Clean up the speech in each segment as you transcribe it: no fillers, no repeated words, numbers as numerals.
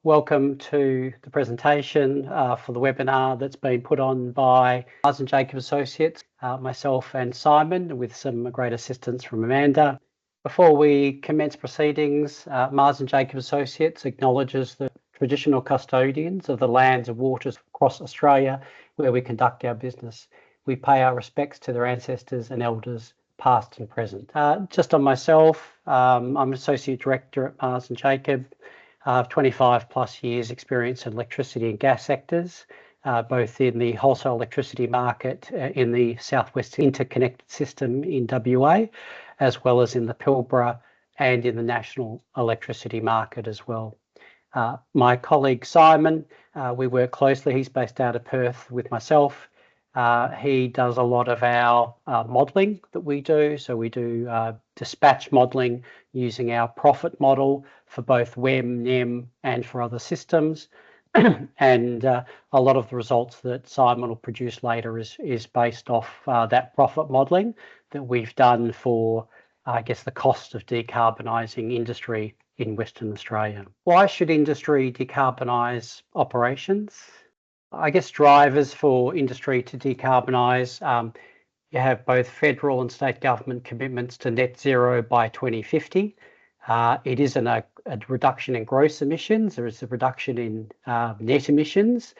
Welcome to the presentation for the webinar that's been put on by Marsden Jacob Associates, myself and Simon, with some great assistance from Amanda. Before we commence proceedings, Marsden Jacob Associates acknowledges the traditional custodians of the lands and waters across Australia where we conduct our business. We pay our respects to their ancestors and elders, past and present. Just on myself, I'm Associate Director at Marsden Jacob. 25 plus years experience in electricity and gas sectors, both in the wholesale electricity market in the Southwest Interconnected System in WA, as well as in the Pilbara and in the national electricity market as well. My colleague Simon, we work closely. He's based out of Perth with myself. He does a lot of our modelling that we do. So we do dispatch modelling using our profit model for both WEM, NEM and for other systems. And a lot of the results that Simon will produce later is based off that profit modelling that we've done for, I guess, the cost of decarbonising industry in Western Australia. Why should industry decarbonise operations? I guess drivers for industry to decarbonise, you have both federal and state government commitments to net zero by 2050. It isn't a reduction in gross emissions, there is a reduction in net emissions,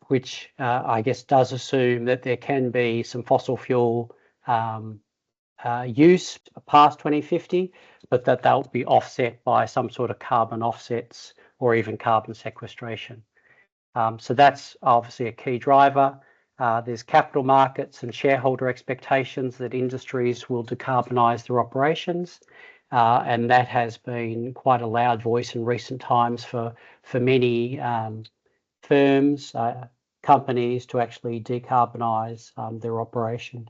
which I guess does assume that there can be some fossil fuel use past 2050, but that they'll be offset by some sort of carbon offsets or even carbon sequestration. So that's obviously a key driver. There's capital markets and shareholder expectations that industries will decarbonise their operations. And that has been quite a loud voice in recent times for many firms, companies to actually decarbonise their operation.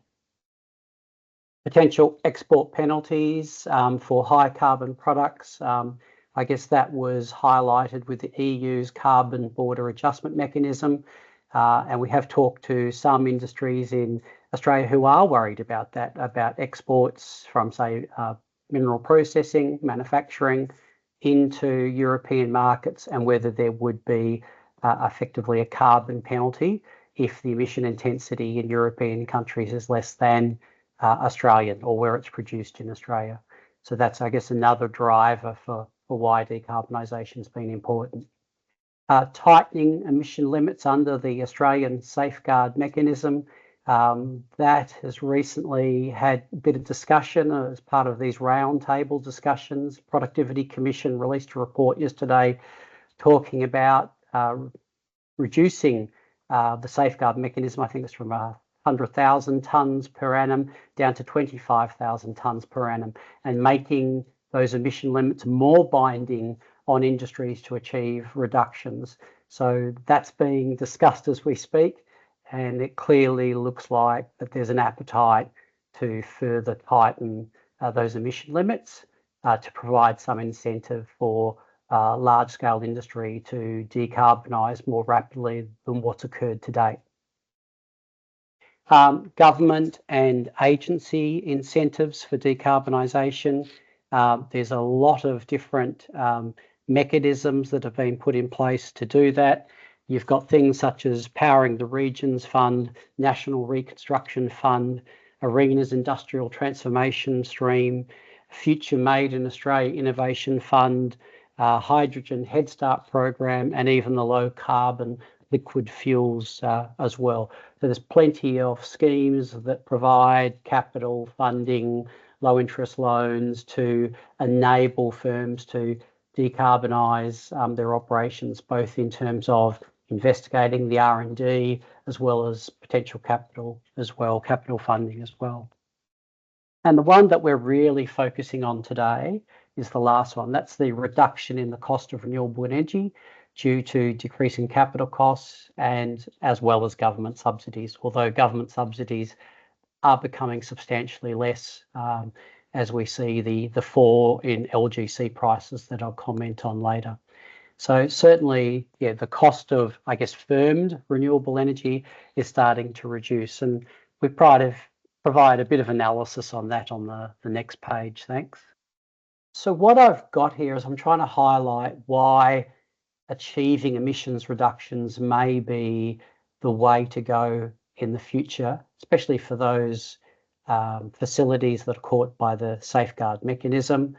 Potential export penalties for high carbon products. I guess that was highlighted with the EU's carbon border adjustment mechanism. And we have talked to some industries in Australia who are worried about that, about exports from, say, mineral processing, manufacturing into European markets, and whether there would be effectively a carbon penalty if the emission intensity in European countries is less than Australian, or where it's produced in Australia. So that's, I guess, another driver for why decarbonisation has been important. Tightening emission limits under the Australian Safeguard Mechanism. That has recently had a bit of discussion as part of these roundtable discussions. Productivity Commission released a report yesterday talking about reducing the Safeguard Mechanism. I think it's from 100,000 tonnes per annum down to 25,000 tonnes per annum, and making those emission limits more binding on industries to achieve reductions. So that's being discussed as we speak, and it clearly looks like that there's an appetite to further tighten those emission limits to provide some incentive for large-scale industry to decarbonise more rapidly than what's occurred to date. Government and agency incentives for decarbonisation. There's a lot of different mechanisms that have been put in place to do that. You've got things such as Powering the Regions Fund, National Reconstruction Fund, ARENA's Industrial Transformation Stream, Future Made in Australia Innovation Fund, Hydrogen Head Start Program, and even the Low Carbon Liquid Fuels as well. So there's plenty of schemes that provide capital funding, low interest loans to enable firms to decarbonise their operations, both in terms of investigating the R&D as well as potential capital as well, capital funding as well. And the one that we're really focusing on today is the last one. That's the reduction in the cost of renewable energy due to decreasing capital costs and as well as government subsidies, although government subsidies are becoming substantially less as we see the fall in LGC prices that I'll comment on later. So certainly, yeah, the cost of, I guess, firmed renewable energy is starting to reduce, and we provide a bit of analysis on that on the next page. Thanks. So what I've got here is I'm trying to highlight why achieving emissions reductions may be the way to go in the future, especially for those facilities that are caught by the safeguard mechanism.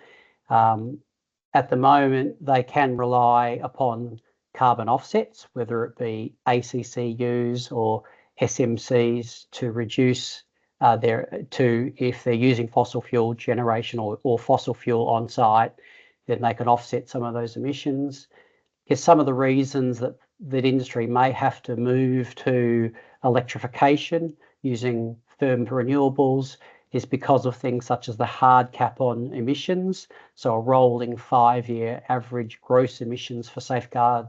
At the moment, they can rely upon carbon offsets, whether it be ACCUs or SMCs, to reduce if they're using fossil fuel generation or fossil fuel on site, then they can offset some of those emissions. Here's some of the reasons that industry may have to move to electrification using firmed renewables is because of things such as the hard cap on emissions. So a rolling 5-year average gross emissions for safeguard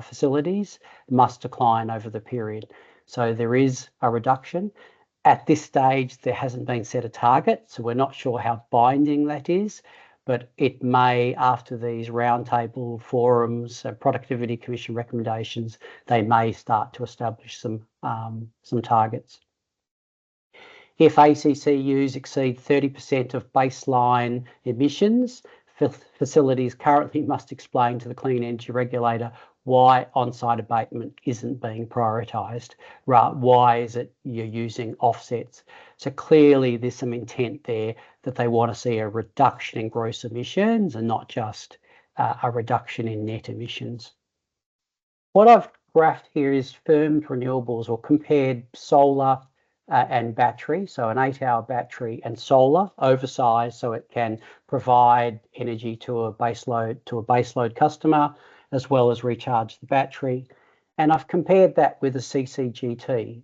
facilities must decline over the period. So there is a reduction. At this stage, there hasn't been set a target, so we're not sure how binding that is, but it may, after these roundtable forums, productivity commission recommendations, they may start to establish some targets. If ACCUs exceed 30% of baseline emissions, facilities currently must explain to the Clean Energy Regulator why on-site abatement isn't being prioritised. Why is it you're using offsets? So clearly there's some intent there that they want to see a reduction in gross emissions and not just a reduction in net emissions. What I've graphed here is firmed renewables, or compared solar and battery, so an 8-hour battery and solar, oversized so it can provide energy to a baseload customer, as well as recharge the battery. And I've compared that with a CCGT.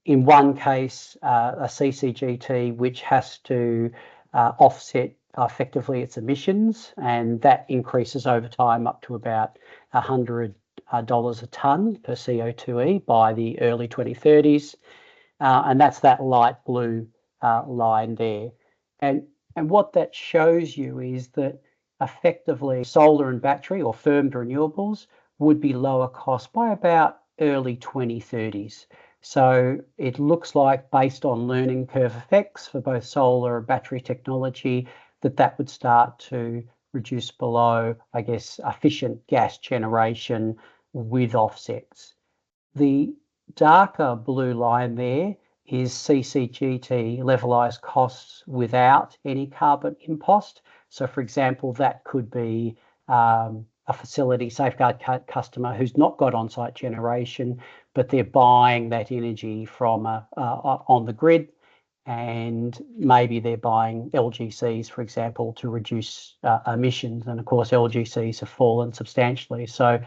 In one case, a CCGT which has to offset effectively its emissions, and that increases over time up to about $100 a tonne per CO2e by the early 2030s. And that's that light blue line there. And what that shows you is that effectively solar and battery, or firmed renewables, would be lower cost by about early 2030s. So it looks like, based on learning curve effects for both solar and battery technology, that would start to reduce below, I guess, efficient gas generation with offsets. The darker blue line there is CCGT levelised costs without any carbon impost. So, for example, that could be a facility safeguard customer who's not got on-site generation, but they're buying that energy from on the grid, and maybe they're buying LGCs, for example, to reduce emissions. And of course, LGCs have fallen substantially. So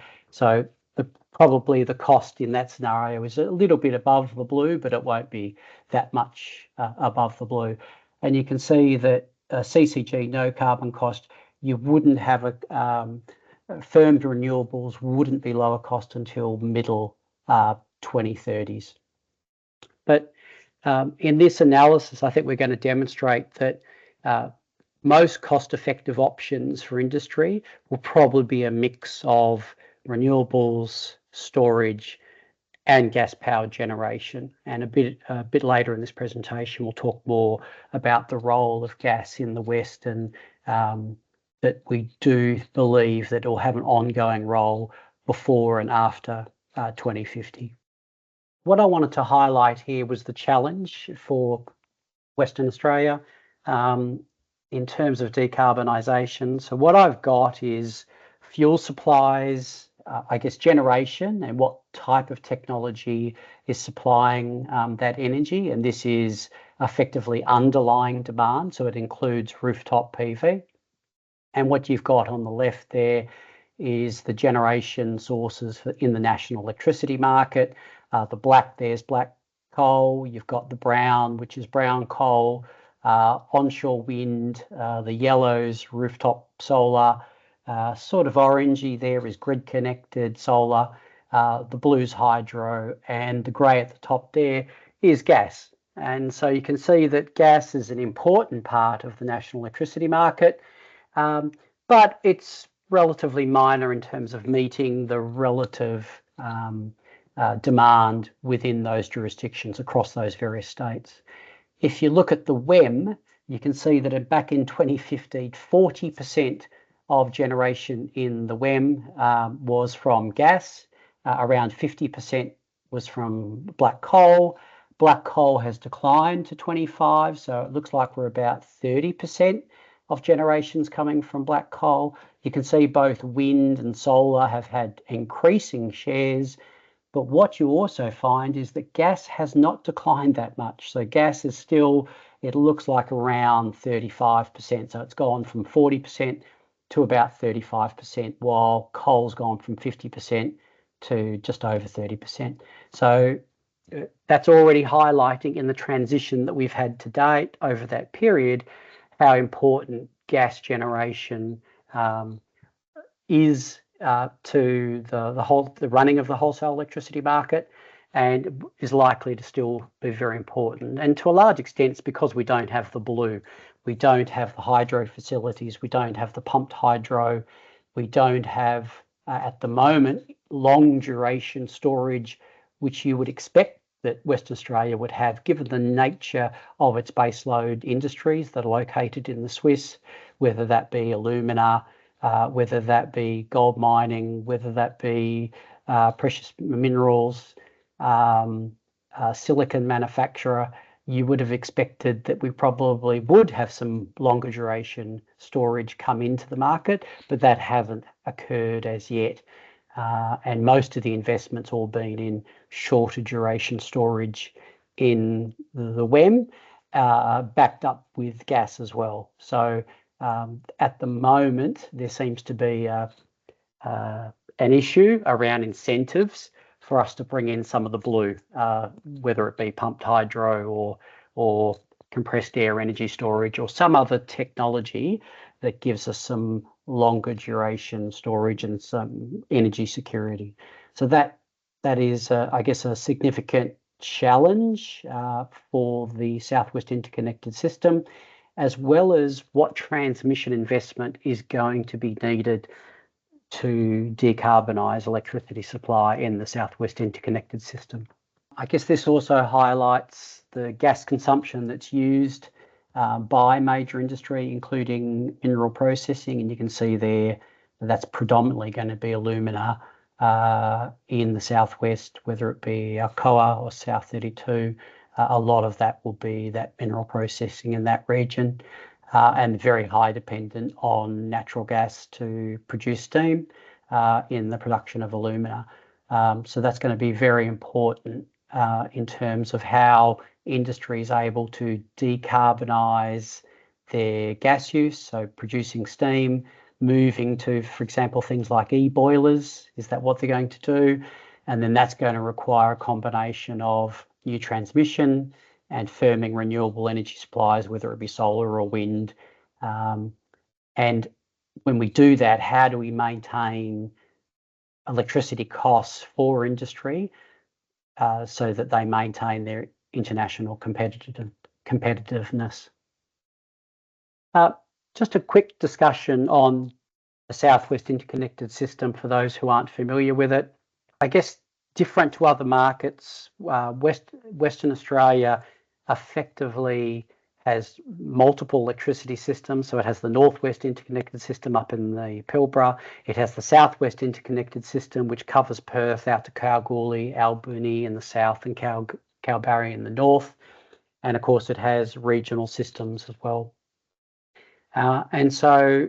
probably the cost in that scenario is a little bit above the blue, but it won't be that much above the blue. And you can see that CCG, no carbon cost, you wouldn't have firmed renewables wouldn't be lower cost until middle 2030s. But in this analysis, I think we're going to demonstrate that most cost-effective options for industry will probably be a mix of renewables, storage, and gas power generation. And a bit later in this presentation, we'll talk more about the role of gas in the West, and that we do believe that it will have an ongoing role before and after 2050. What I wanted to highlight here was the challenge for Western Australia in terms of decarbonisation. So what I've got is fuel supplies, I guess generation, and what type of technology is supplying that energy. And this is effectively underlying demand, so it includes rooftop PV. And what you've got on the left there is the generation sources in the national electricity market. The black there's black coal. You've got the brown, which is brown coal, onshore wind, the yellows, rooftop solar, sort of orangey there is grid-connected solar, the blue's hydro, and the grey at the top there is gas. And so you can see that gas is an important part of the national electricity market, but it's relatively minor in terms of meeting the relative demand within those jurisdictions across those various states. If you look at the WEM, you can see that back in 2015, 40% of generation in the WEM was from gas. Around 50% was from black coal. Black coal has declined to 25, so it looks like we're about 30% of generations coming from black coal. You can see both wind and solar have had increasing shares, but what you also find is that gas has not declined that much. So gas is still, it looks like around 35%. So it's gone from 40% to about 35%, while coal's gone from 50% to just over 30%. So that's already highlighting in the transition that we've had to date over that period how important gas generation is to the running of the wholesale electricity market, and is likely to still be very important. And to a large extent, it's because we don't have the blue. We don't have the hydro facilities. We don't have the pumped hydro. We don't have, at the moment, long duration storage, which you would expect that Western Australia would have, given the nature of its baseload industries that are located in the Swiss, whether that be alumina, whether that be gold mining, whether that be precious minerals, silicon manufacturer. You would have expected that we probably would have some longer duration storage come into the market, but that hasn't occurred as yet. And most of the investments all been in shorter duration storage in the WEM, backed up with gas as well. So at the moment, there seems to be an issue around incentives for us to bring in some of the blue, whether it be pumped hydro or compressed air energy storage or some other technology that gives us some longer duration storage and some energy security. So that is, I guess, a significant challenge for the Southwest Interconnected System, as well as what transmission investment is going to be needed to decarbonise electricity supply in the Southwest Interconnected System. I guess this also highlights the gas consumption that's used by major industry, including mineral processing, and you can see there that's predominantly going to be alumina in the southwest, whether it be Alcoa or South 32. A lot of that will be that mineral processing in that region, and very high dependent on natural gas to produce steam in the production of alumina. So that's going to be very important in terms of how industry is able to decarbonise their gas use, so producing steam, moving to, for example, things like e-boilers. Is that what they're going to do? And then that's going to require a combination of new transmission and firming renewable energy supplies, whether it be solar or wind. And when we do that, how do we maintain electricity costs for industry so that they maintain their international competitiveness? Just a quick discussion on the Southwest Interconnected System for those who aren't familiar with it. I guess different to other markets, Western Australia effectively has multiple electricity systems. So it has the Northwest Interconnected System up in the Pilbara. It has the Southwest Interconnected System, which covers Perth out to Kalgoorlie, Albany in the south, and Kalbarri in the north. And of course, it has regional systems as well. And so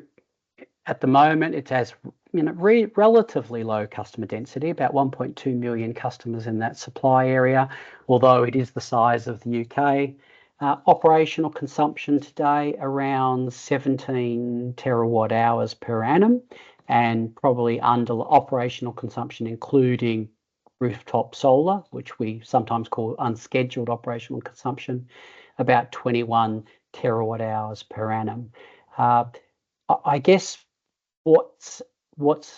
at the moment, it has relatively low customer density, about 1.2 million customers in that supply area, although it is the size of the UK. Operational consumption today around 17 terawatt hours per annum, and probably under operational consumption, including rooftop solar, which we sometimes call unscheduled operational consumption, about 21 terawatt hours per annum. I guess what's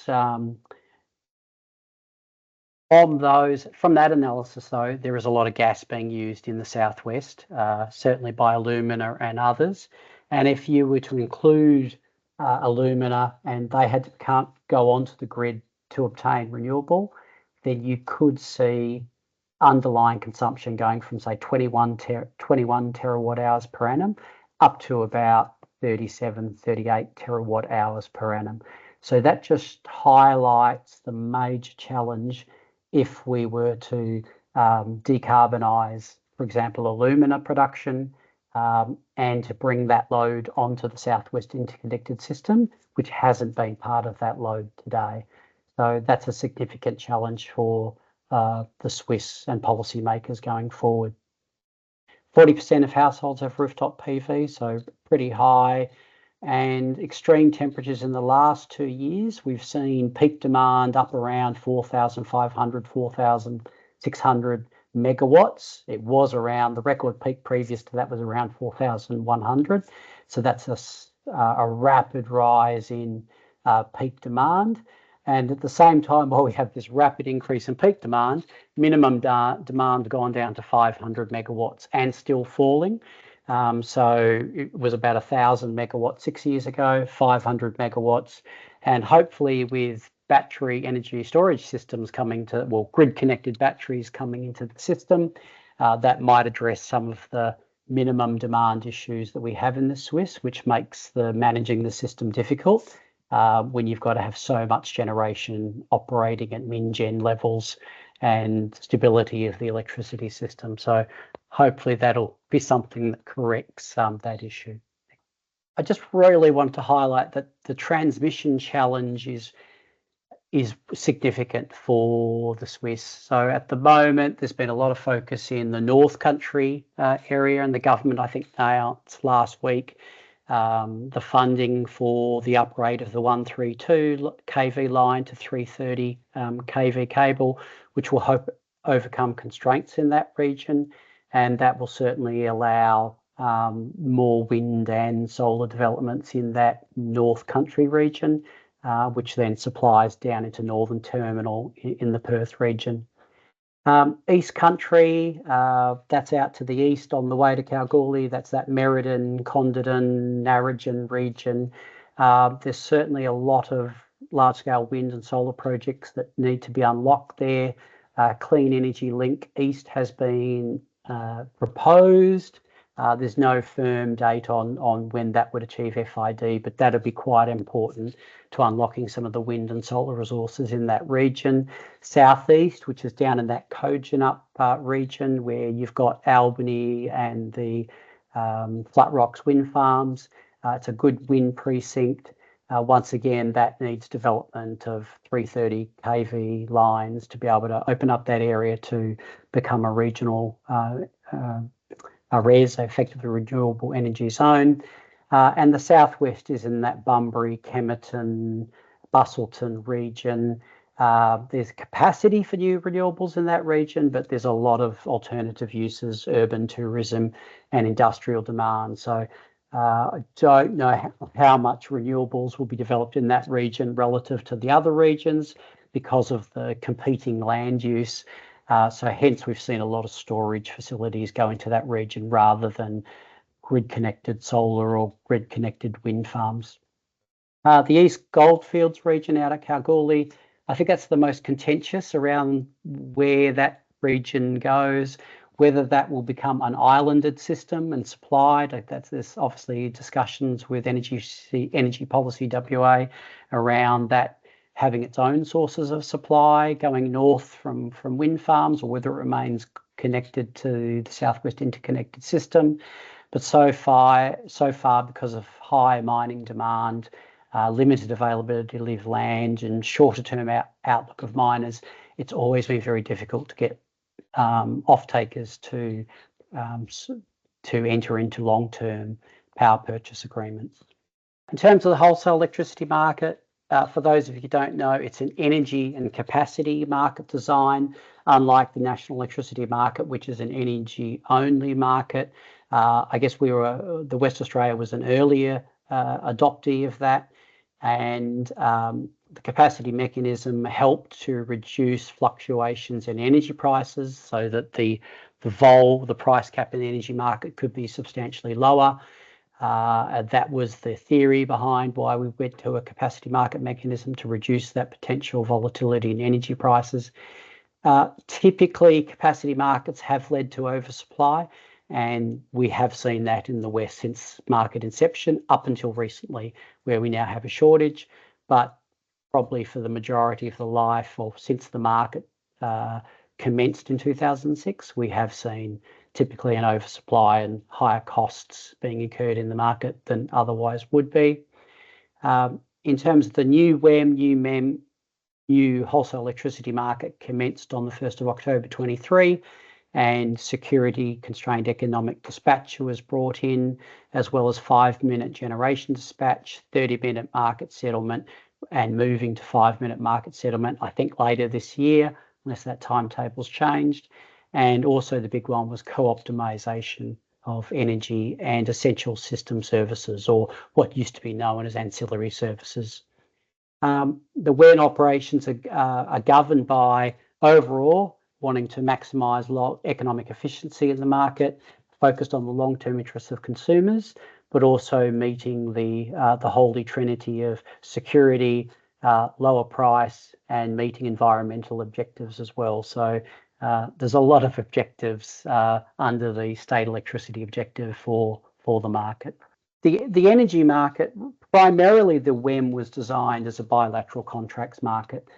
from that analysis, though, there is a lot of gas being used in the southwest, certainly by alumina and others. And if you were to include alumina and they can't go onto the grid to obtain renewable, then you could see underlying consumption going from, say, 21 terawatt hours per annum up to about 37, 38 terawatt hours per annum. So that just highlights the major challenge if we were to decarbonise, for example, alumina production, and to bring that load onto the Southwest Interconnected System, which hasn't been part of that load today. So that's a significant challenge for the Swiss and policymakers going forward. 40% of households have rooftop PV, so pretty high. And extreme temperatures in the last 2 years, we've seen peak demand up around 4,500, 4,600 megawatts. It was around, the record peak previous to that was around 4,100. So that's a rapid rise in peak demand. And at the same time, while we have this rapid increase in peak demand, minimum demand gone down to 500 megawatts and still falling. So it was about 1,000 megawatts 6 years ago, 500 megawatts. And hopefully with battery energy storage systems coming to, well, grid-connected batteries coming into the system, that might address some of the minimum demand issues that we have in the Swiss, which makes managing the system difficult. When you've got to have so much generation operating at min-gen levels and stability of the electricity system. So hopefully that'll be something that corrects that issue. I just really want to highlight that the transmission challenge is significant for the Swiss. So at the moment, there's been a lot of focus in the North Country area, and the government, I think, announced last week the funding for the upgrade of the 132 kV line to 330 kV cable, which will hope overcome constraints in that region, and that will certainly allow more wind and solar developments in that North Country region, which then supplies down into Northern Terminal in the Perth region. East Country, that's out to the east on the way to Kalgoorlie. That's that Merredin, Condon, Narrogin region. There's certainly a lot of large-scale wind and solar projects that need to be unlocked there. Clean Energy Link East has been proposed. There's no firm date on when that would achieve FID, but that'll be quite important to unlocking some of the wind and solar resources in that region. Southeast, which is down in that Kojonup region where you've got Albany and the Flat Rocks wind farms. It's a good wind precinct. Once again, that needs development of 330 kV lines to be able to open up that area to become a regional REZ, effectively renewable energy zone. And the southwest is in that Bunbury, Kemerton, Busselton region. There's capacity for new renewables in that region, but there's a lot of alternative uses, urban tourism and industrial demand. So I don't know how much renewables will be developed in that region relative to the other regions because of the competing land use. So hence we've seen a lot of storage facilities go into that region rather than grid-connected solar or grid-connected wind farms. The East Goldfields region out at Kalgoorlie, I think that's the most contentious around where that region goes, whether that will become an islanded system and supplied. There's obviously discussions with Energy Policy WA around that having its own sources of supply going north from wind farms, or whether it remains connected to the Southwest Interconnected System. But so far, because of high mining demand, limited availability of land and shorter term outlook of miners, it's always been very difficult to get off-takers to enter into long-term power purchase agreements. In terms of the wholesale electricity market, for those of you who don't know, it's an energy and capacity market design, unlike the national electricity market, which is an energy-only market. I guess the West Australia was an earlier adoptee of that, and the capacity mechanism helped to reduce fluctuations in energy prices so that the price cap in the energy market could be substantially lower. That was the theory behind why we went to a capacity market mechanism, to reduce that potential volatility in energy prices. Typically, capacity markets have led to oversupply, And we have seen that in the West since market inception up until recently, where we now have a shortage. But probably for the majority of the life, or since the market commenced in 2006, we have seen typically an oversupply and higher costs being incurred in the market than otherwise would be. In terms of the new WEM, new MEM, new wholesale electricity market commenced on the 1st of October 23, and security constrained economic dispatch was brought in, as well as 5-minute generation dispatch, 30-minute market settlement, and moving to 5-minute market settlement, I think later this year, unless that timetable's changed. And also the big one was co-optimization of energy and essential system services, or what used to be known as ancillary services. The WEN operations are governed by overall wanting to maximise economic efficiency in the market, focused on the long-term interests of consumers, but also meeting the holy trinity of security, lower price, and meeting environmental objectives as well. So there's a lot of objectives under the state electricity objective for the market. The energy market, primarily the WEM was designed as a bilateral contracts market,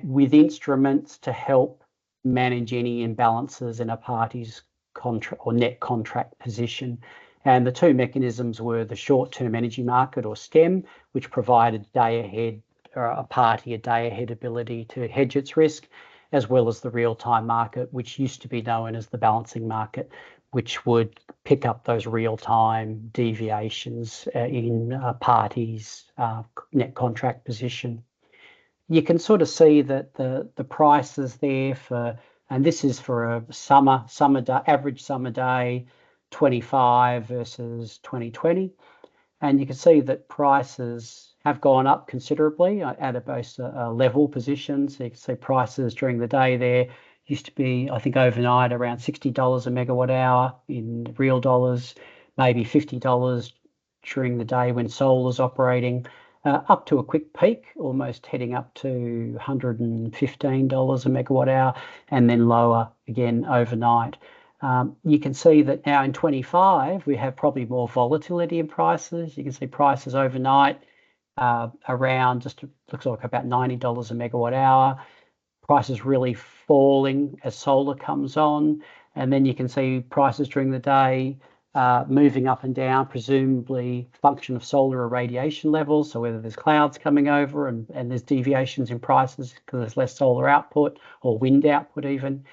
with instruments to help manage any imbalances in a party's contract or net contract position. And the two mechanisms were the short-term energy market, or STEM, which provided a party a day-ahead ability to hedge its risk, as well as the real-time market, which used to be known as the balancing market, which would pick up those real-time deviations in a party's net contract position. You can sort of see that the prices there for, and this is for a average summer day, 25 versus 2020, and you can see that prices have gone up considerably at both a level position. So you can see prices during the day there used to be, I think, overnight around $60 a megawatt hour in real dollars, maybe $50 during the day when solar's operating, up to a quick peak, almost heading up to $115 a megawatt hour, and then lower again overnight. You can see that now in 25, we have probably more volatility in prices. You can see prices overnight around looks like about $90 a megawatt hour. Prices really falling as solar comes on, and then you can see prices during the day moving up and down, presumably function of solar irradiation levels. So whether there's clouds coming over and there's deviations in prices because there's less solar output or wind output even.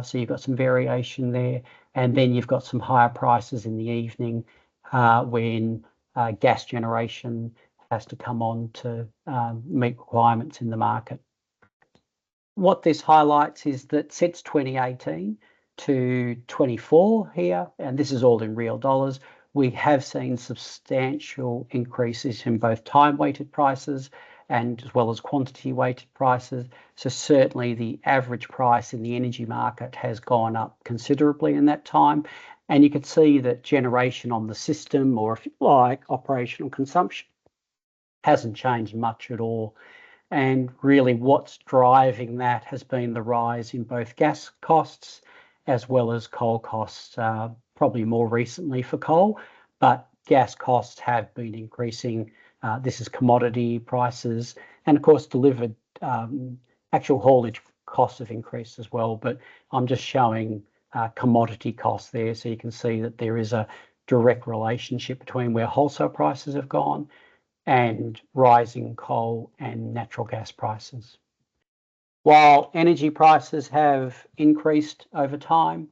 So you've got some variation there, and then you've got some higher prices in the evening when gas generation has to come on to meet requirements in the market. What this highlights is that since 2018 to 24 here, and this is all in real dollars, we have seen substantial increases in both time-weighted prices and as well as quantity-weighted prices. So certainly the average price in the energy market has gone up considerably in that time. And you can see that generation on the system, or if you like, operational consumption, hasn't changed much at all. And really what's driving that has been the rise in both gas costs as well as coal costs, probably more recently for coal, but gas costs have been increasing. This is commodity prices, and of course delivered actual haulage costs have increased as well, but I'm just showing commodity costs there, so you can see that there is a direct relationship between where wholesale prices have gone and rising coal and natural gas prices. While energy prices have increased over time,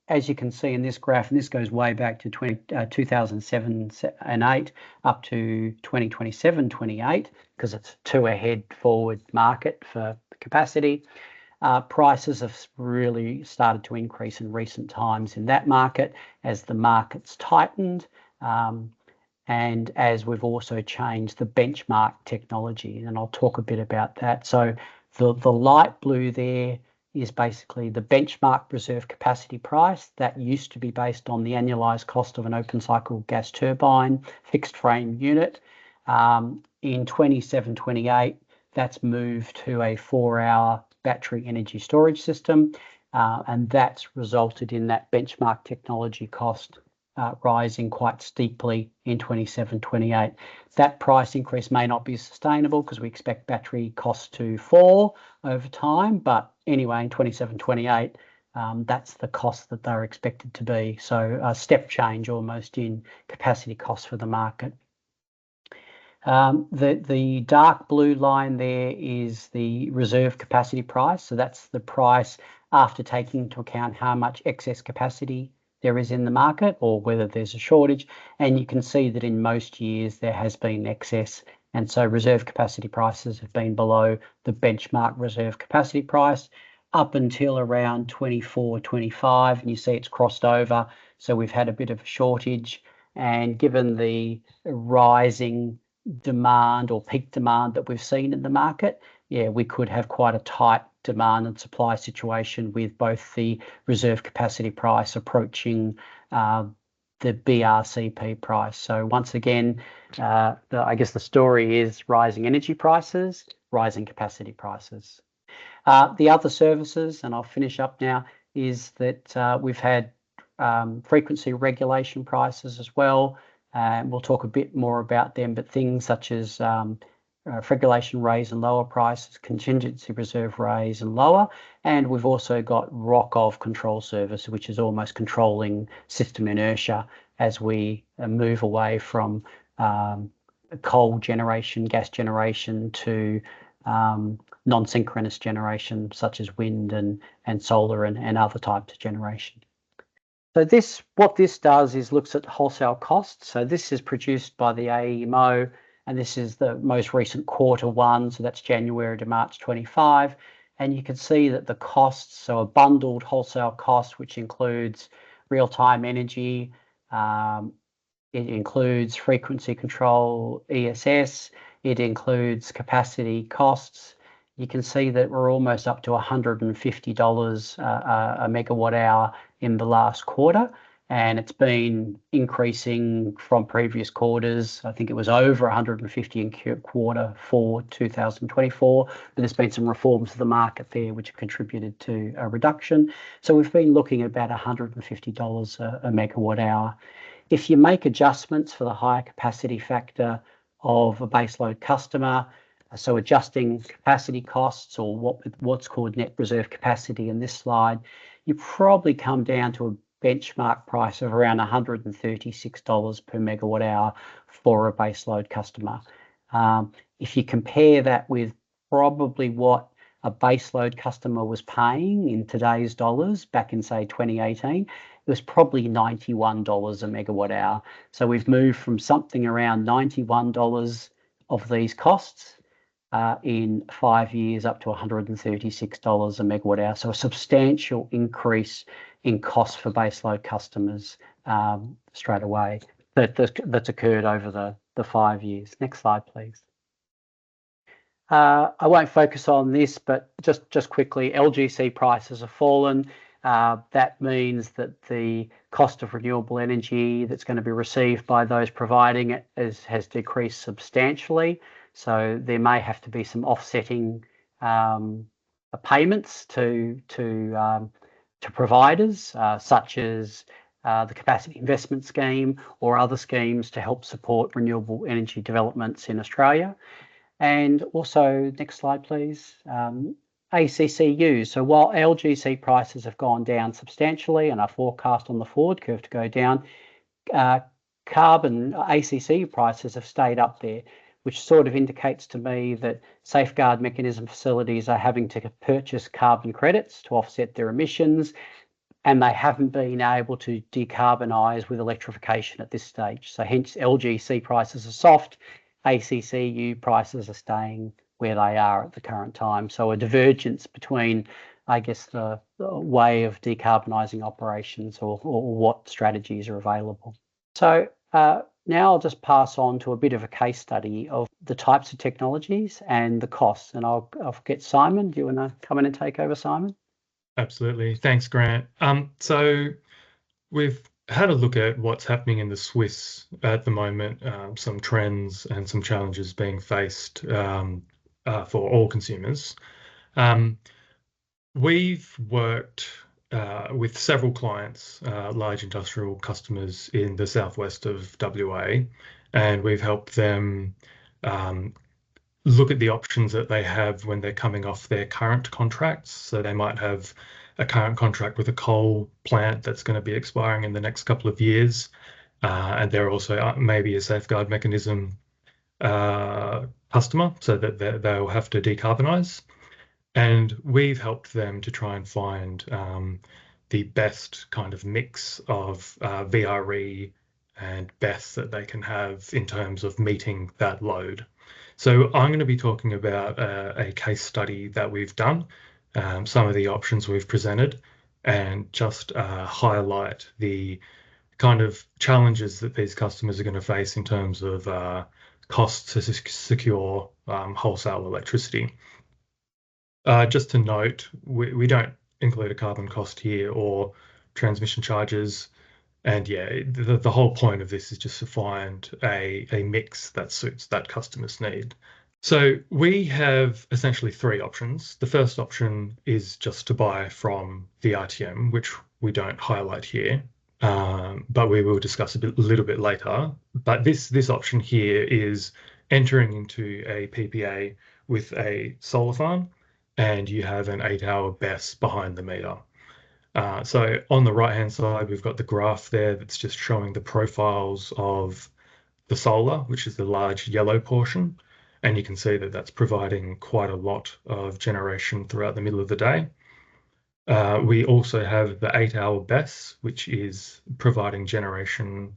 as you can see in this graph, and this goes way back to 2007 and 8 up to 2027, 28, because it's a 2-ahead forward market for capacity, prices have really started to increase in recent times in that market as the market's tightened. And as we've also changed the benchmark technology, and I'll talk a bit about that. So the light blue there is basically the benchmark reserve capacity price that used to be based on the annualized cost of an open cycle gas turbine fixed frame unit. In 27-28, that's moved to a 4-hour battery energy storage system. and that's resulted in that benchmark technology cost rising quite steeply in 27-28. That price increase may not be sustainable because we expect battery costs to fall over time, but anyway, in 27-28, that's the cost that they're expected to be. So a step change almost in capacity costs for the market. The dark blue line there is the reserve capacity price. So that's the price after taking into account how much excess capacity there is in the market or whether there's a shortage. And you can see that in most years there has been excess. And so reserve capacity prices have been below the benchmark reserve capacity price up until around 24, 25. And you see it's crossed over. So we've had a bit of a shortage. And given the rising demand or peak demand that we've seen in the market, we could have quite a tight demand and supply situation with both the reserve capacity price approaching the BRCP price. So once again, I guess the story is rising energy prices, rising capacity prices. The other services, and I'll finish up now, is that we've had frequency regulation prices as well. We'll talk a bit more about them, but things such as regulation raise and lower prices, contingency reserve raise and lower, and we've also got ROC-OV control service, which is almost controlling system inertia as we move away from coal generation, gas generation to non-synchronous generation such as wind and solar and other types of generation. So what this does is looks at wholesale costs. So this is produced by the AEMO, and this is the most recent Q1, so that's January to March 25. And you can see that the costs, so a bundled wholesale cost, which includes real-time energy, it includes frequency control, ESS, it includes capacity costs. You can see that we're almost up to $150 a megawatt hour in the last quarter, and it's been increasing from previous quarters. I think it was over 150 in Q4 2024, but there's been some reforms to the market there which have contributed to a reduction. So we've been looking at about $150 a megawatt hour. If you make adjustments for the higher capacity factor of a baseload customer, so adjusting capacity costs or what's called net reserve capacity in this slide, you probably come down to a benchmark price of around $136 per megawatt hour for a baseload customer. If you compare that with probably what a baseload customer was paying in today's dollars back in, say, 2018, it was probably $91 a megawatt hour. So we've moved from something around $91 of these costs in 5 years up to $136 a megawatt hour. So a substantial increase in cost for baseload customers straight away that's occurred over the 5 years. Next slide, please. I won't focus on this, but just quickly, LGC prices have fallen. That means that the cost of renewable energy that's going to be received by those providing it has decreased substantially. So there may have to be some offsetting payments to providers, such as the Capacity Investment Scheme or other schemes to help support renewable energy developments in Australia. And also, next slide, please. ACCU. So while LGC prices have gone down substantially and are forecast on the forward curve to go down, carbon ACC prices have stayed up there, which sort of indicates to me that safeguard mechanism facilities are having to purchase carbon credits to offset their emissions, and they haven't been able to decarbonise with electrification at this stage. So hence LGC prices are soft, ACCU prices are staying where they are at the current time. So a divergence between, I guess, the way of decarbonising operations or what strategies are available. So now I'll just pass on to a bit of a case study of the types of technologies and the costs. And I'll get Simon. Do you want to come in and take over, Simon? Absolutely. Thanks, Grant. So we've had a look at what's happening in the Swiss at the moment, some trends and some challenges being faced for all consumers. We've worked with several clients, large industrial customers in the southwest of WA, and we've helped them look at the options that they have when they're coming off their current contracts. So they might have a current contract with a coal plant that's going to be expiring in the next couple of years, and they're also maybe a safeguard mechanism customer, so that they'll have to decarbonise. And we've helped them to try and find the best kind of mix of VRE and BESS that they can have in terms of meeting that load. So I'm going to be talking about a case study that we've done, some of the options we've presented, and just highlight the kind of challenges that these customers are going to face in terms of costs to secure wholesale electricity. Just to note, we don't include a carbon cost here or transmission charges. And yeah, the whole point of this is just to find a mix that suits that customer's need. So we have essentially three options. The first option is just to buy from the RTM, which we don't highlight here, but we will discuss a little bit later. But this option here is entering into a PPA with a solar farm, and you have an 8-hour BESS behind the meter. So on the right-hand side, we've got the graph there that's just showing the profiles of the solar, which is the large yellow portion. And you can see that that's providing quite a lot of generation throughout the middle of the day. We also have the 8-hour BESS, which is providing generation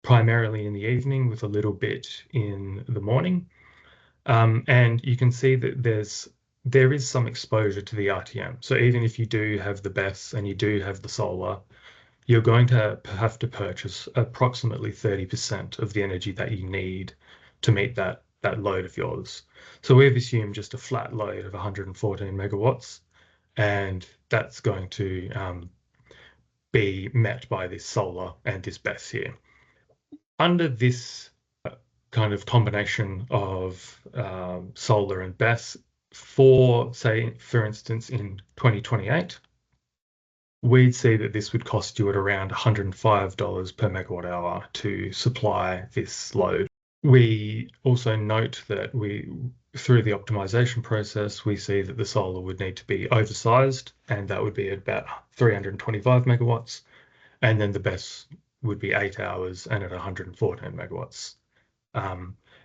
primarily in the evening with a little bit in the morning. And you can see that there is some exposure to the RTM. So even if you do have the BESS and you do have the solar, you're going to have to purchase approximately 30% of the energy that you need to meet that load of yours. So we've assumed just a flat load of 114 megawatts, and that's going to be met by this solar and this BESS here. Under this kind of combination of solar and BESS, for instance, in 2028, we'd see that this would cost you at around $105 per megawatt hour to supply this load. We also note that through the optimization process, we see that the solar would need to be oversized, and that would be at about 325 megawatts, and then the BESS would be 8 hours and at 114 megawatts.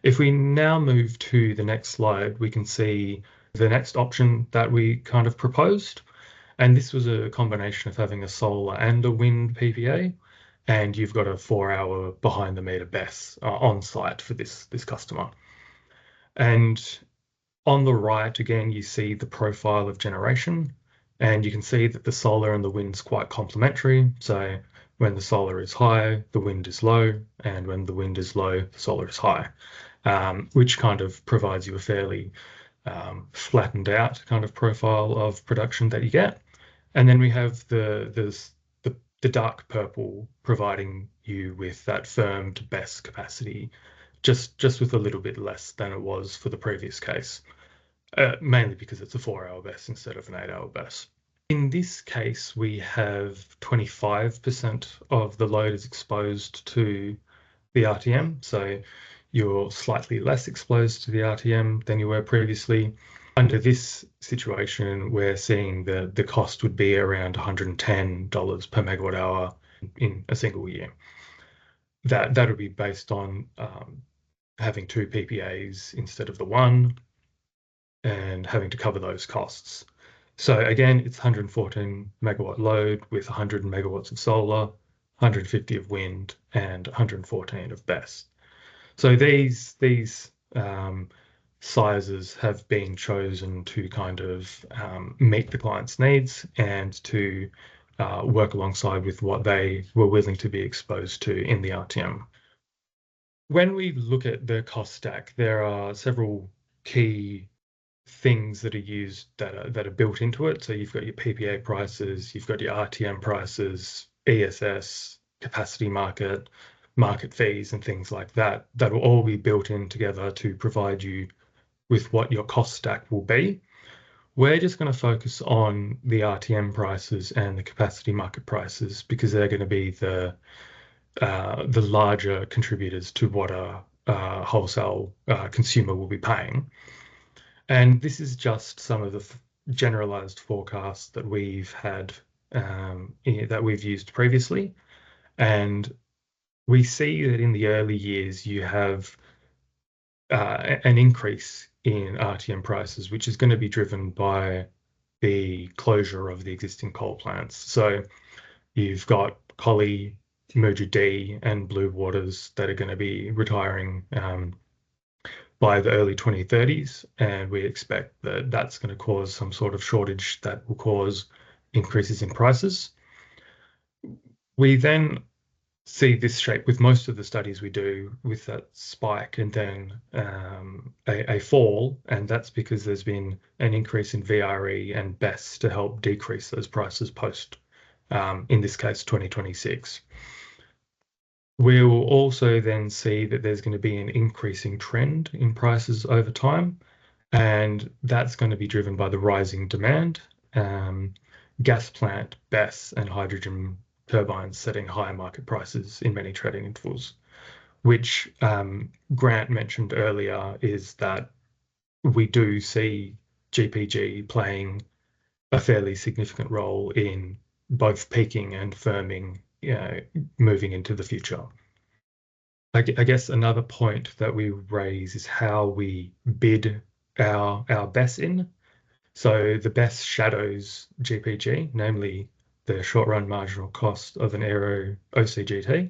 If we now move to the next slide, we can see the next option that we kind of proposed. And this was a combination of having a solar and a wind PPA, and you've got a 4-hour behind the meter BESS on site for this customer. And on the right, again, you see the profile of generation, and you can see that the solar and the wind's quite complementary. So when the solar is high, the wind is low, and when the wind is low, the solar is high, which kind of provides you a fairly flattened out kind of profile of production that you get. And then we have the dark purple providing you with that firmed BESS capacity, just with a little bit less than it was for the previous case, mainly because it's a 4-hour BESS instead of an 8-hour BESS. In this case, we have 25% of the load is exposed to the RTM, so you're slightly less exposed to the RTM than you were previously. Under this situation, we're seeing the cost would be around $110 per megawatt hour in a single year. That would be based on having 2 PPAs instead of the one, and having to cover those costs. So again, it's 114 megawatt load with 100 megawatts of solar, 150 of wind, and 114 of BESS. So these sizes have been chosen to kind of meet the client's needs and to work alongside with what they were willing to be exposed to in the RTM. When we look at the cost stack, there are several key things that are used that are built into it. So you've got your PPA prices, you've got your RTM prices, ESS, capacity market fees, and things like that. That will all be built in together to provide you with what your cost stack will be. We're just going to focus on the RTM prices and the capacity market prices because they're going to be the larger contributors to what a wholesale consumer will be paying. And this is just some of the generalized forecasts that we've had that we've used previously. And we see that in the early years, you have an increase in RTM prices, which is going to be driven by the closure of the existing coal plants. So you've got Collie, Muja D, and Blue Waters that are going to be retiring by the early 2030s, and we expect that that's going to cause some sort of shortage that will cause increases in prices. We then see this shape with most of the studies we do with that spike and then a fall, and that's because there's been an increase in VRE and BESS to help decrease those prices post, in this case, 2026. We will also then see that there's going to be an increasing trend in prices over time, and that's going to be driven by the rising demand, gas plant, BESS, and hydrogen turbines setting higher market prices in many trading intervals, which Grant mentioned earlier is that we do see GPG playing a fairly significant role in both peaking and firming moving into the future. I guess another point that we raise is how we bid our BESS in. So the BESS shadows GPG, namely the short-run marginal cost of an aero OCGT,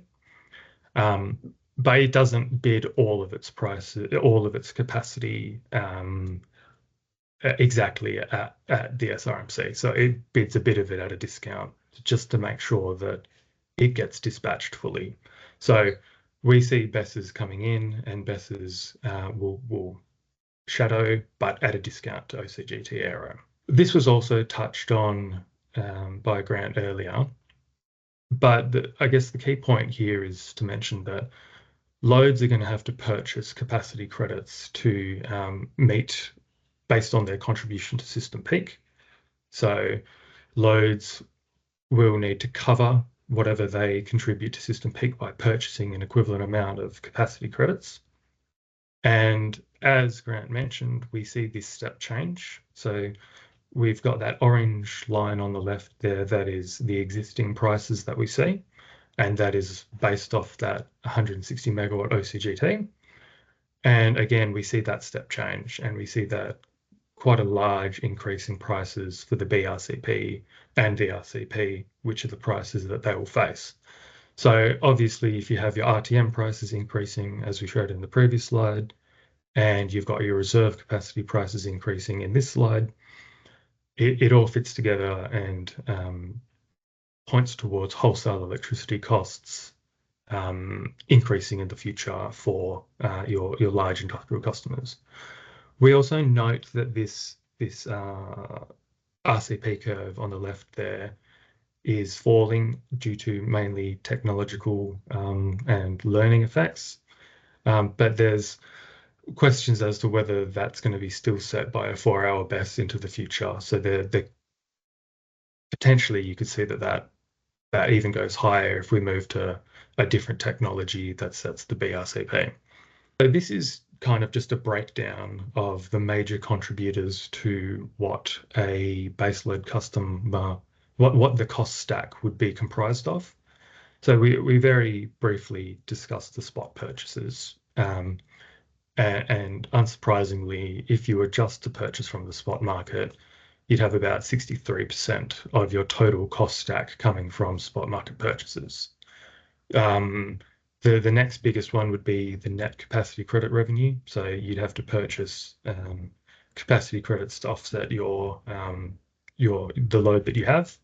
but it doesn't bid all of its prices, all of its capacity exactly at the SRMC. So it bids a bit of it at a discount just to make sure that it gets dispatched fully. So we see BESSs coming in, and BESSs will shadow, but at a discount to OCGT aero. This was also touched on by Grant earlier, but I guess the key point here is to mention that loads are going to have to purchase capacity credits to meet based on their contribution to system peak. So loads will need to cover whatever they contribute to system peak by purchasing an equivalent amount of capacity credits. And as Grant mentioned, we see this step change. So we've got that orange line on the left there, that is the existing prices that we see, and that is based off that 160 megawatt OCGT. And again, we see that step change, and we see that quite a large increase in prices for the BRCP and DRCP, which are the prices that they will face. So obviously, if you have your RTM prices increasing, as we showed in the previous slide, and you've got your reserve capacity prices increasing in this slide, it all fits together and points towards wholesale electricity costs increasing in the future for your large industrial customers. We also note that this RCP curve on the left there is falling due to mainly technological and learning effects, but there's questions as to whether that's going to be still set by a 4-hour BESS into the future. So potentially you could see that even goes higher if we move to a different technology that sets the BRCP. So this is kind of just a breakdown of the major contributors to what a baseload customer, what the cost stack would be comprised of. So we very briefly discussed the spot purchases. And unsurprisingly, if you were just to purchase from the spot market, you'd have about 63% of your total cost stack coming from spot market purchases. The next biggest one would be the net capacity credit revenue. So you'd have to purchase capacity credits to offset the load that you have.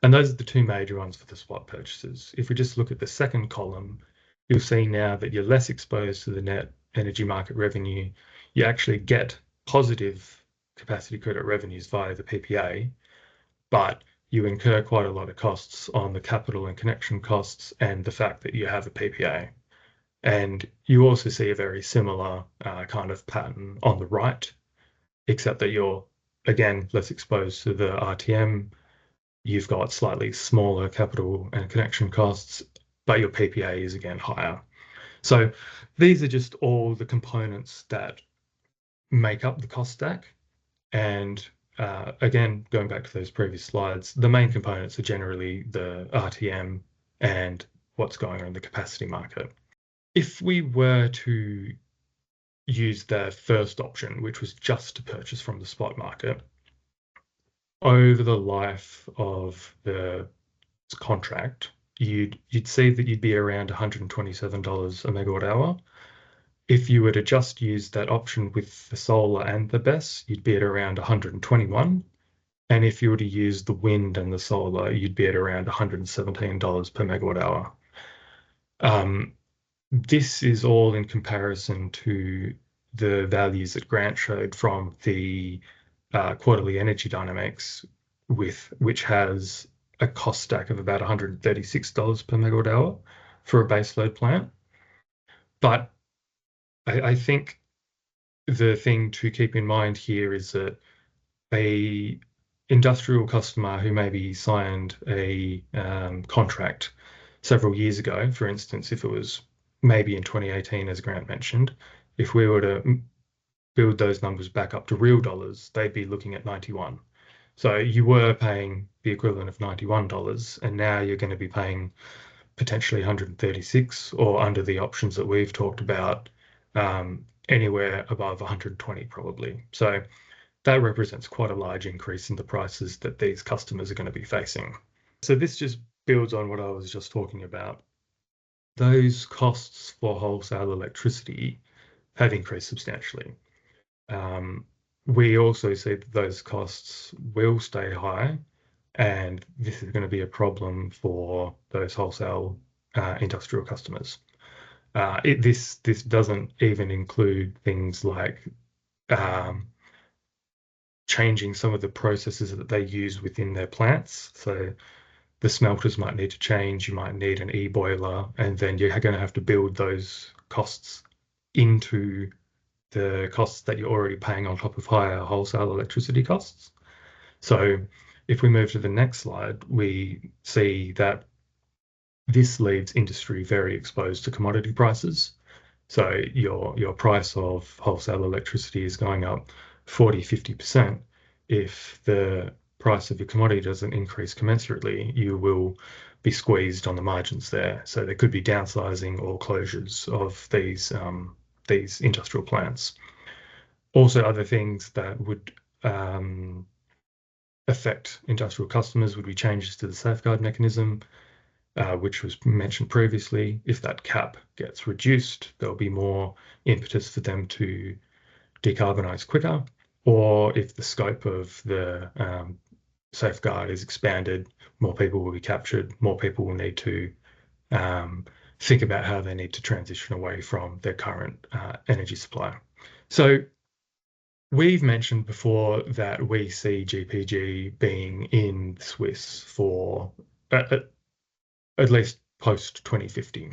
And those are the two major ones for the spot purchases. If we just look at the second column, you'll see now that you're less exposed to the net energy market revenue. You actually get positive capacity credit revenues via the PPA, but you incur quite a lot of costs on the capital and connection costs and the fact that you have a PPA. And you also see a very similar kind of pattern on the right, except that your again, less exposed to the RTM. You've got slightly smaller capital and connection costs, but your PPA is again higher. So these are just all the components that make up the cost stack. And again, going back to those previous slides, the main components are generally the RTM and what's going on in the capacity market. If we were to use the first option, which was just to purchase from the spot market, over the life of the contract, you'd see that you'd be around $127 a megawatt hour. If you were to just use that option with the solar and the BESS, you'd be at around 121. And if you were to use the wind and the solar, you'd be at around $117 per megawatt hour. This is all in comparison to the values that Grant showed from the quarterly energy dynamics, which has a cost stack of about $136 per megawatt hour for a baseload plant. But I think the thing to keep in mind here is that a industrial customer who maybe signed a contract several years ago, for instance, if it was maybe in 2018, as Grant mentioned, if we were to build those numbers back up to real dollars, they'd be looking at 91. So you were paying the equivalent of $91, and now you're going to be paying potentially 136, or under the options that we've talked about, anywhere above 120 probably. So that represents quite a large increase in the prices that these customers are going to be facing. So this just builds on what I was just talking about. Those costs for wholesale electricity have increased substantially. We also see that those costs will stay high, and this is going to be a problem for those wholesale industrial customers. This doesn't even include things like changing some of the processes that they use within their plants. So the smelters might need to change, you might need an e-boiler, and then you're going to have to build those costs into the costs that you're already paying on top of higher wholesale electricity costs. So if we move to the next slide, we see that this leaves industry very exposed to commodity prices. So your price of wholesale electricity is going up 40, 50%. If the price of your commodity doesn't increase commensurately, you will be squeezed on the margins there. So there could be downsizing or closures of these industrial plants. Also, other things that would affect industrial customers would be changes to the safeguard mechanism, which was mentioned previously. If that cap gets reduced, there'll be more impetus for them to decarbonize quicker. Or if the scope of the safeguard is expanded, more people will be captured, more people will need to think about how they need to transition away from their current energy supply. So we've mentioned before that we see GPG being in Swiss for at least post 2050.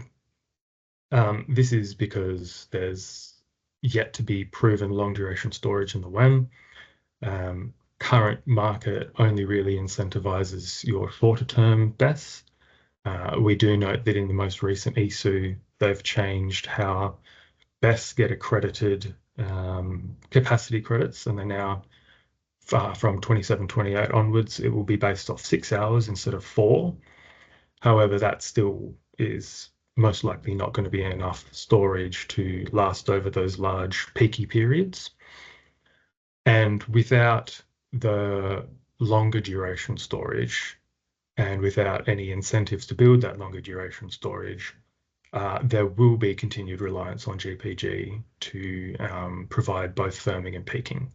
This is because there's yet to be proven long duration storage in the WEM. Current market only really incentivizes your shorter term BESS. We do note that in the most recent ESU, they've changed how BESS get accredited capacity credits, and they're now from 27, 28 onwards, it will be based off 6 hours instead of 4. However, that still is most likely not going to be enough storage to last over those large peaky periods. And without the longer duration storage, and without any incentives to build that longer duration storage, there will be continued reliance on GPG to provide both firming and peaking.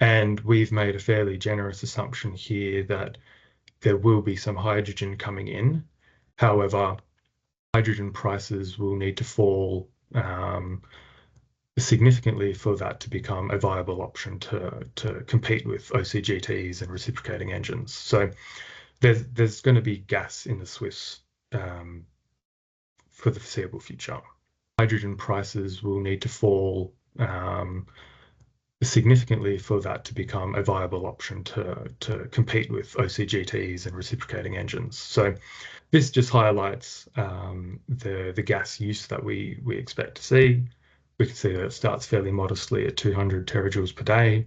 And we've made a fairly generous assumption here that there will be some hydrogen coming in. However, hydrogen prices will need to fall significantly for that to become a viable option to compete with OCGTs and reciprocating engines. So there's going to be gas in the Swiss for the foreseeable future. Hydrogen prices will need to fall significantly for that to become a viable option to compete with OCGTs and reciprocating engines. So this just highlights the gas use that we expect to see. We can see that it starts fairly modestly at 200 terajoules per day,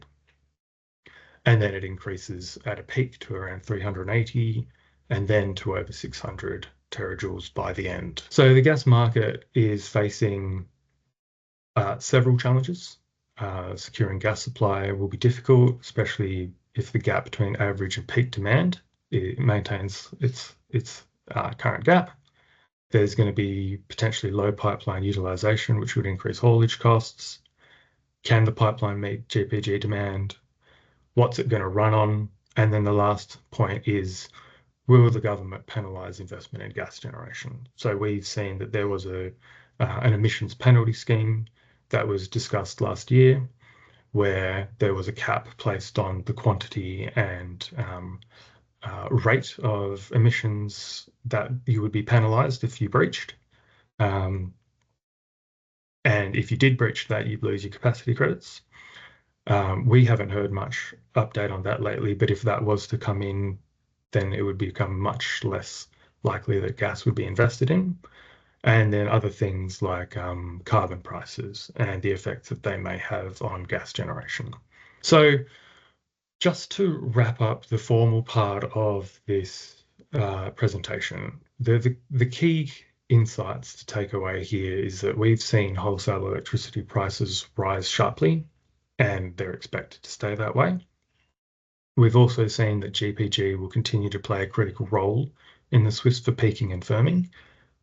and then it increases at a peak to around 380, and then to over 600 terajoules by the end. So the gas market is facing several challenges. Securing gas supply will be difficult, especially if the gap between average and peak demand maintains its current gap. There's going to be potentially low pipeline utilization, which would increase haulage costs. Can the pipeline meet GPG demand? What's it going to run on? And then the last point is, will the government penalise investment in gas generation? So we've seen that there was an emissions penalty scheme that was discussed last year, where there was a cap placed on the quantity and rate of emissions that you would be penalised if you breached. And if you did breach that, you'd lose your capacity credits. We haven't heard much update on that lately, but if that was to come in, then it would become much less likely that gas would be invested in. And then other things like carbon prices and the effects that they may have on gas generation. So just to wrap up the formal part of this presentation, the key insights to take away here is that we've seen wholesale electricity prices rise sharply, and they're expected to stay that way. We've also seen that GPG will continue to play a critical role in the Swiss for peaking and firming,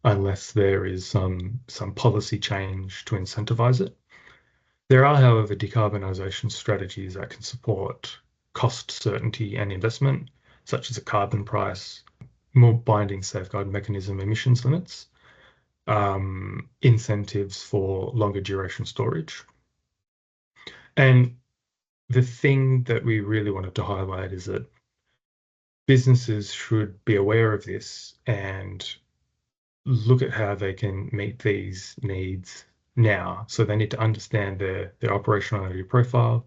unless there is some policy change to incentivise it. There are, however, decarbonisation strategies that can support cost certainty and investment, such as a carbon price, more binding safeguard mechanism emissions limits, incentives for longer duration storage. And the thing that we really wanted to highlight is that businesses should be aware of this and look at how they can meet these needs now. So they need to understand their operational energy profile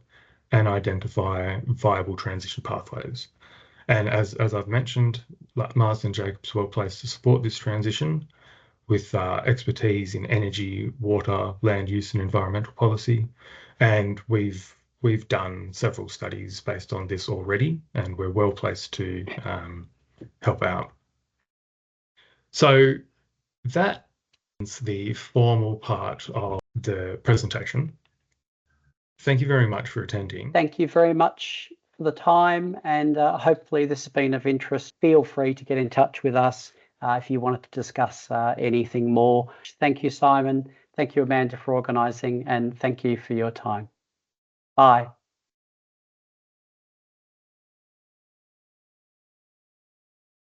and identify viable transition pathways. And as I've mentioned, Marsden Jacob's well placed to support this transition with expertise in energy, water, land use, and environmental policy. And we've done several studies based on this already, and we're well placed to help out. So that ends the formal part of the presentation. Thank you very much for attending. Thank you very much for the time, and hopefully this has been of interest. Feel free to get in touch with us if you wanted to discuss anything more. Thank you, Simon. Thank you, Amanda, for organising, and thank you for your time. Bye.